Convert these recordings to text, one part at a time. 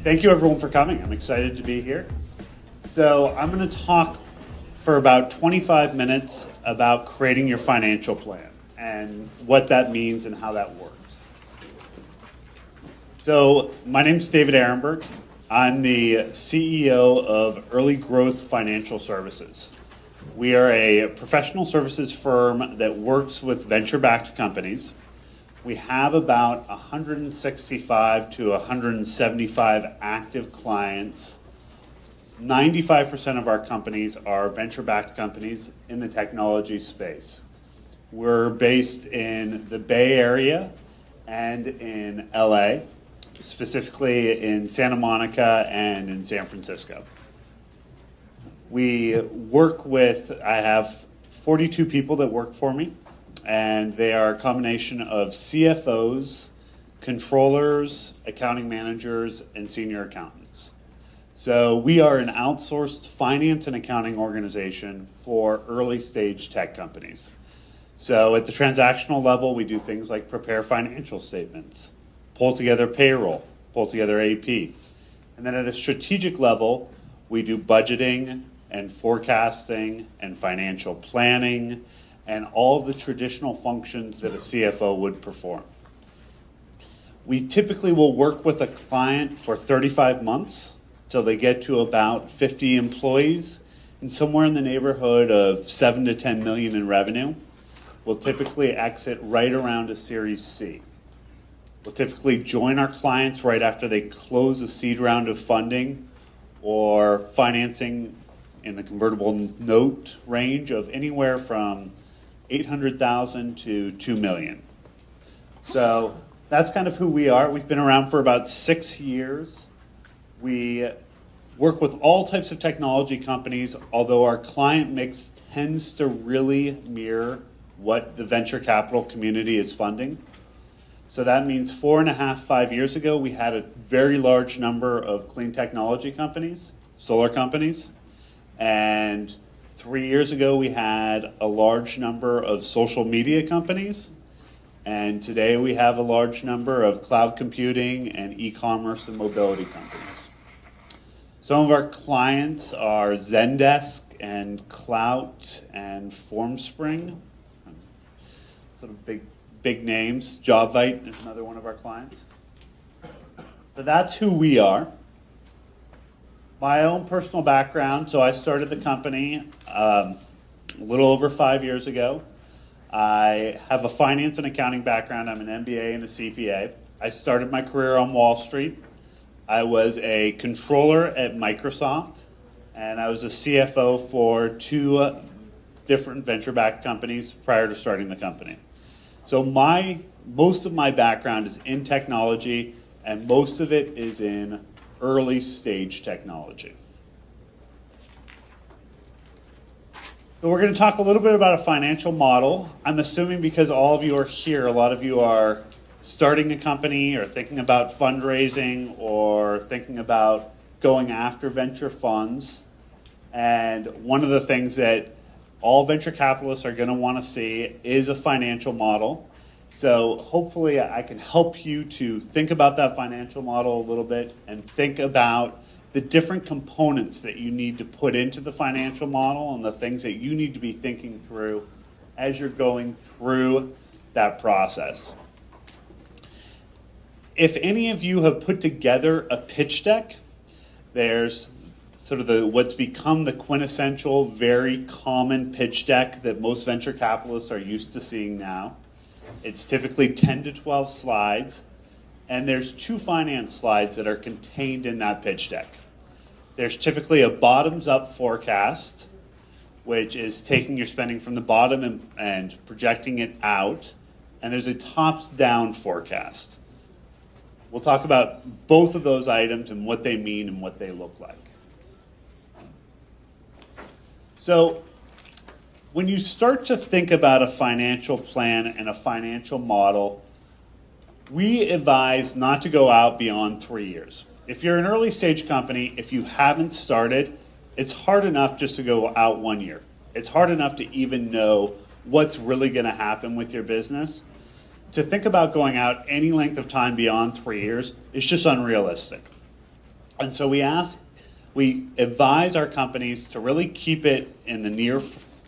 Thank you everyone for coming. I'm excited to be here. So I'm going to talk for about 25 minutes about creating your financial plan and what that means and how that works. So my name's David Ehrenberg. I'm the CEO of Early Growth Financial Services. We are a professional services firm that works with venture-backed companies. We have about 165 to 175 active clients. 95% of our companies are venture-backed companies in the technology space. We're based in the Bay Area and in LA, specifically in Santa Monica and in San Francisco. I have 42 people that work for me, and they are a combination of CFOs, controllers, accounting managers, and senior accountants. So we are an outsourced finance and accounting organization for early stage tech companies. So at the transactional level, we do things like prepare financial statements, pull together payroll, pull together AP. And then at a strategic level, we do budgeting and forecasting and financial planning and all the traditional functions that a CFO would perform. We typically will work with a client for 35 months till they get to about 50 employees and somewhere in the neighborhood of 7 to 10 million in revenue. We'll typically exit right around a Series C. We'll typically join our clients right after they close a seed round of funding or financing in the convertible note range of anywhere from 800,000 to 2 million. So that's kind of who we are. We've been around for about 6 years. We work with all types of technology companies, although our client mix tends to really mirror what the venture capital community is funding. So that means 4.5, 5 years ago, we had a very large number of clean technology companies, solar companies, and 3 years ago, we had a large number of social media companies, and today we have a large number of cloud computing and e-commerce and mobility companies. Some of our clients are Zendesk and Clout and Formspring, sort of big names. Jobvite is another one of our clients. So that's who we are. My own personal background, so I started the company a little over 5 years ago. I have a finance and accounting background. I'm an MBA and a CPA. I started my career on Wall Street. I was a controller at Microsoft, and I was a CFO for 2 different venture-backed companies prior to starting the company. So most of my background is in technology, and most of it is in early stage technology. So we're going to talk a little bit about a financial model. I'm assuming because all of you are here, a lot of you are starting a company or thinking about fundraising or thinking about going after venture funds. And one of the things that all venture capitalists are going to want to see is a financial model. So hopefully I can help you to think about that financial model a little bit and think about the different components that you need to put into the financial model and the things that you need to be thinking through as you're going through that process. If any of you have put together a pitch deck, there's sort of what's become the quintessential, very common pitch deck that most venture capitalists are used to seeing now. It's typically 10 to 12 slides, and there's 2 finance slides that are contained in that pitch deck. There's typically a bottoms-up forecast, which is taking your spending from the bottom and projecting it out, and there's a tops-down forecast. We'll talk about both of those items and what they mean and what they look like. So when you start to think about a financial plan and a financial model, we advise not to go out beyond 3 years. If you're an early stage company, if you haven't started, it's hard enough just to go out 1 year. It's hard enough to even know what's really going to happen with your business. To think about going out any length of time beyond 3 years is just unrealistic. And so we advise our companies to really keep it in the near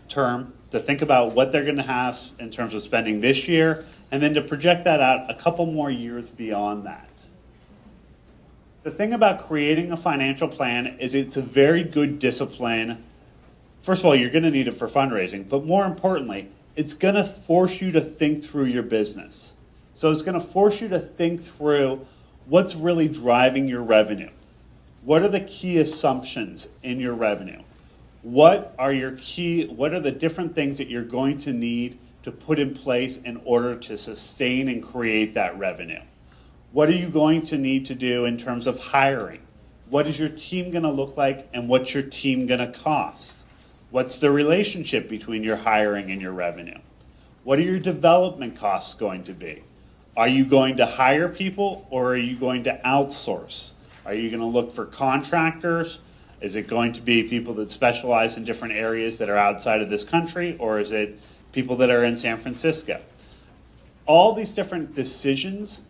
term, to think about what they're going to have in terms of spending this year, and then to project that out a couple more years beyond that. The thing about creating a financial plan is it's a very good discipline. First of all, you're going to need it for fundraising, but more importantly, it's going to force you to think through your business. So it's going to force you to think through what's really driving your revenue. What are the key assumptions in your revenue? What are the different things that you're going to need to put in place in order to sustain and create that revenue? What are you going to need to do in terms of hiring? What is your team going to look like, and what's your team going to cost? What's the relationship between your hiring and your revenue? What are your development costs going to be? Are you going to hire people, or are you going to outsource? Are you going to look for contractors? Is it going to be people that specialize in different areas that are outside of this country, or is it people that are in San Francisco? All these different decisions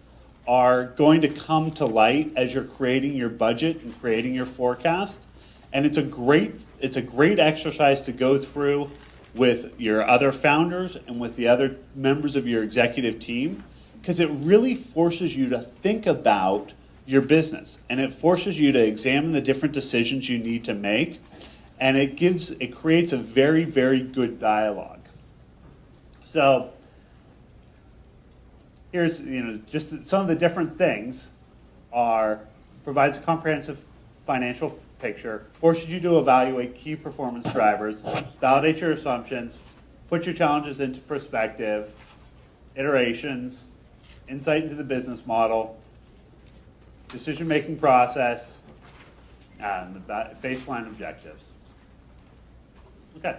are going to come to light as you're creating your budget and creating your forecast. And it's a great exercise to go through with your other founders and with the other members of your executive team, because it really forces you to think about your business, and it forces you to examine the different decisions you need to make, and it creates a very, very good dialogue. So here's just some of the different things. Provides a comprehensive financial picture, forces you to evaluate key performance drivers, validate your assumptions, put your challenges into perspective, iterations, insight into the business model, decision-making process, and the baseline objectives. Okay.